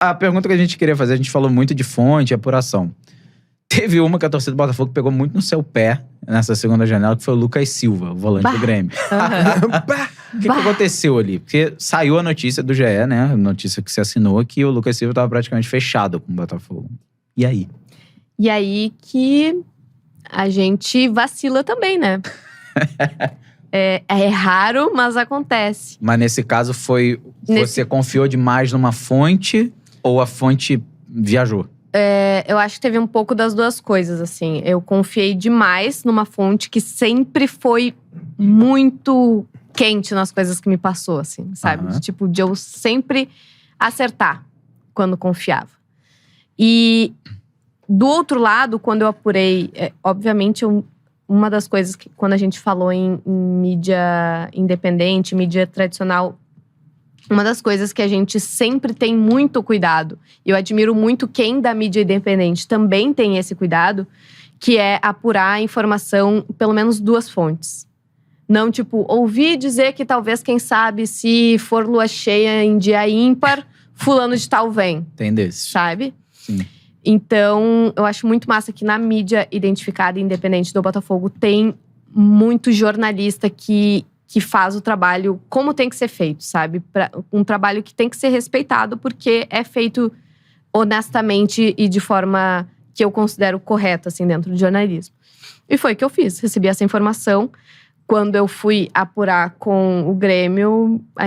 A pergunta que a gente queria fazer, a gente falou muito de fonte e apuração. Teve uma que a torcida do Botafogo pegou muito no seu pé nessa segunda janela, que foi o Lucas Silva, o volante do Grêmio. O que aconteceu ali? Porque saiu a notícia do GE, né? A notícia que se assinou, que o Lucas Silva estava praticamente fechado com o Botafogo. E aí? E aí que a gente vacila também, né? É raro, mas acontece. Mas nesse caso você confiou demais numa fonte ou a fonte viajou? Eu acho que teve um pouco das duas coisas, assim. Eu confiei demais numa fonte que sempre foi muito quente nas coisas que me passou, assim, sabe? De eu sempre acertar quando confiava. E do outro lado, quando eu apurei, obviamente, uma das coisas que quando a gente falou em mídia independente, mídia tradicional, uma das coisas que a gente sempre tem muito cuidado, e eu admiro muito quem da mídia independente também tem esse cuidado, que é apurar a informação, pelo menos duas fontes. Não, ouvi dizer que talvez, quem sabe, se for lua cheia em dia ímpar, fulano de tal vem. Tem desse. Sabe? Sim. Então, eu acho muito massa que na mídia identificada e independente do Botafogo tem muito jornalista que faz o trabalho como tem que ser feito, sabe? Um trabalho que tem que ser respeitado porque é feito honestamente e de forma que eu considero correta, assim, dentro do jornalismo. E foi o que eu fiz. Recebi essa informação. Quando eu fui apurar com o Grêmio, a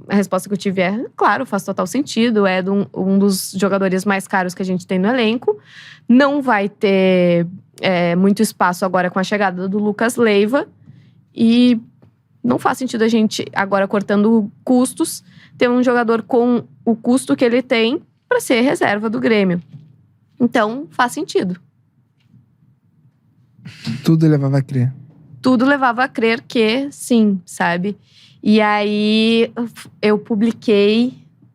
resposta que eu tive claro, faz total sentido. É de um dos jogadores mais caros que a gente tem no elenco. Não vai ter muito espaço agora com a chegada do Lucas Leiva. E não faz sentido a gente, agora cortando custos, ter um jogador com o custo que ele tem para ser reserva do Grêmio. Então, faz sentido. Tudo levava a crer. Tudo levava a crer que sim, sabe? E aí, eu publiquei,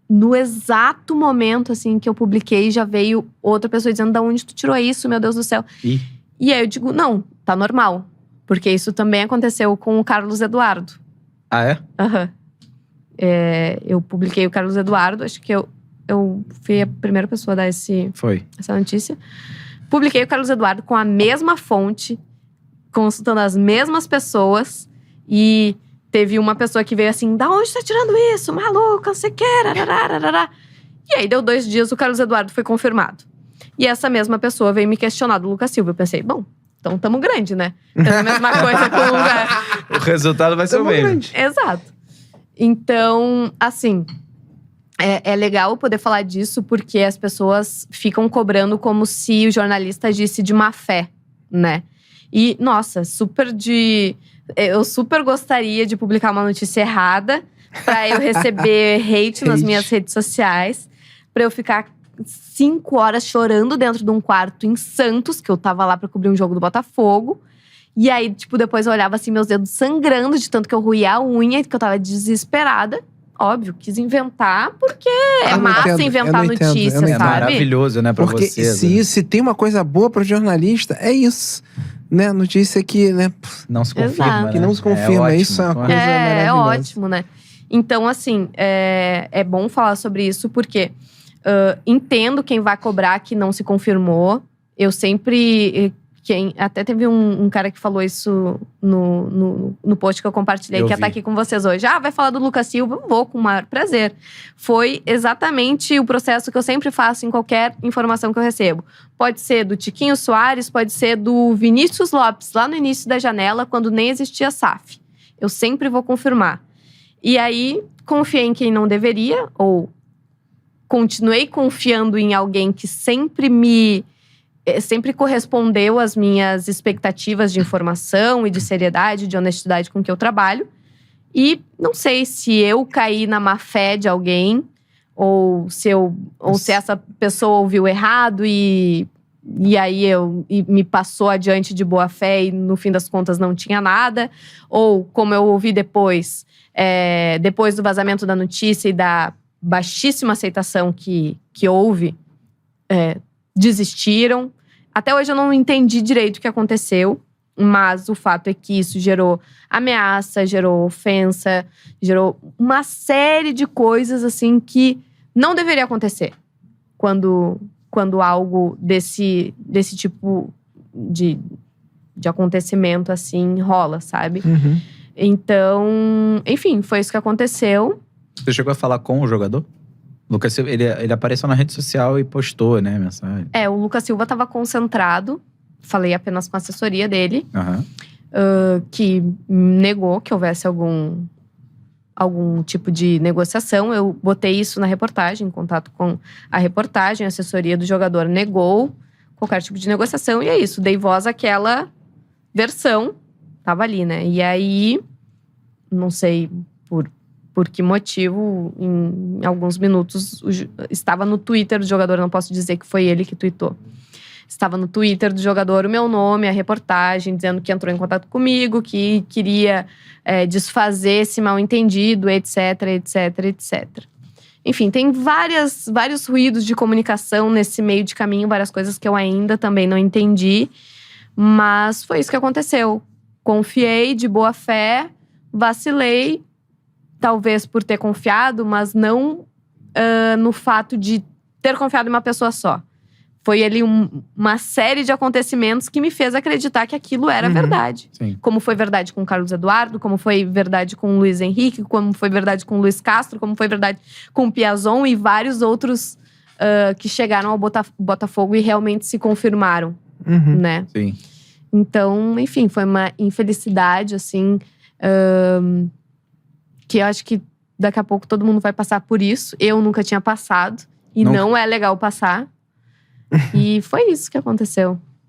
no exato momento, assim, que eu publiquei, já veio outra pessoa dizendo: da onde tu tirou isso, meu Deus do céu? E aí eu digo: não, tá normal. Porque isso também aconteceu com o Carlos Eduardo. Ah, é? Aham. Eu publiquei o Carlos Eduardo, acho que eu fui a primeira pessoa a dar essa notícia. Publiquei o Carlos Eduardo com a mesma fonte, consultando as mesmas pessoas. E teve uma pessoa que veio assim: da onde tá tirando isso? Maluca, não sei o que. E aí deu 2 dias, o Carlos Eduardo foi confirmado. E essa mesma pessoa veio me questionar do Lucas Silva. Eu pensei: bom, então tamo grande, né? Então a mesma coisa com o resultado vai ser o mesmo. Exato. Então, assim, é legal poder falar disso, porque as pessoas ficam cobrando como se o jornalista agisse de má fé, né? E, nossa, eu super gostaria de publicar uma notícia errada pra eu receber hate nas minhas redes sociais, pra eu ficar 5 horas chorando dentro de um quarto em Santos, que eu tava lá pra cobrir um jogo do Botafogo. E aí, depois eu olhava assim, meus dedos sangrando de tanto que eu ruía a unha, que eu tava desesperada. Óbvio, quis inventar, porque é massa inventar notícia, sabe? É maravilhoso, né, pra porque você. Se tem uma coisa boa pro jornalista, é isso. Né? Notícia que, né? Não se confirma, né? Que não se confirma. Isso é uma coisa maravilhosa. É ótimo, né? Então, assim, é bom falar sobre isso, porque entendo quem vai cobrar que não se confirmou. Eu sempre... até teve um cara que falou isso no post que eu compartilhei, que tá aqui com vocês hoje. Vai falar do Lucas Silva? Vou, com o maior prazer. Foi exatamente o processo que eu sempre faço em qualquer informação que eu recebo. Pode ser do Tiquinho Soares, pode ser do Vinícius Lopes, lá no início da janela, quando nem existia SAF. Eu sempre vou confirmar. E aí, confiei em quem não deveria, ou continuei confiando em alguém que sempre correspondeu às minhas expectativas de informação e de seriedade, de honestidade com que eu trabalho. E não sei se eu caí na má fé de alguém, ou se essa pessoa ouviu errado e aí me passou adiante de boa fé e no fim das contas não tinha nada. Ou como eu ouvi depois do vazamento da notícia e da baixíssima aceitação que houve, desistiram. Até hoje eu não entendi direito o que aconteceu, mas o fato é que isso gerou ameaça, gerou ofensa, gerou uma série de coisas assim que não deveria acontecer quando algo desse tipo de acontecimento, assim, rola, sabe? Então, enfim, foi isso que aconteceu. Você chegou a falar com o jogador? Lucas Silva, ele apareceu na rede social e postou, né, mensagem. O Lucas Silva estava concentrado. Falei apenas com a assessoria dele. Que negou que houvesse algum tipo de negociação. Eu botei isso na reportagem, em contato com a reportagem. A assessoria do jogador negou qualquer tipo de negociação. E é isso, dei voz àquela versão. Tava ali, né? E aí, não sei por que motivo, em alguns minutos, estava no Twitter do jogador, não posso dizer que foi ele que tweetou. Estava no Twitter do jogador o meu nome, a reportagem, dizendo que entrou em contato comigo, que queria desfazer esse mal-entendido, etc, etc, etc. Enfim, tem vários ruídos de comunicação nesse meio de caminho, várias coisas que eu ainda também não entendi. Mas foi isso que aconteceu. Confiei de boa fé, vacilei, talvez por ter confiado, mas não no fato de ter confiado em uma pessoa só. Foi ali uma série de acontecimentos que me fez acreditar que aquilo era verdade. Sim. Como foi verdade com o Carlos Eduardo, como foi verdade com o Luiz Henrique, como foi verdade com o Luiz Castro, como foi verdade com o Piazon e vários outros que chegaram ao Botafogo e realmente se confirmaram, né? Sim. Então, enfim, foi uma infelicidade, assim, que eu acho que daqui a pouco todo mundo vai passar por isso. Eu nunca tinha passado e não é legal passar. E foi isso que aconteceu.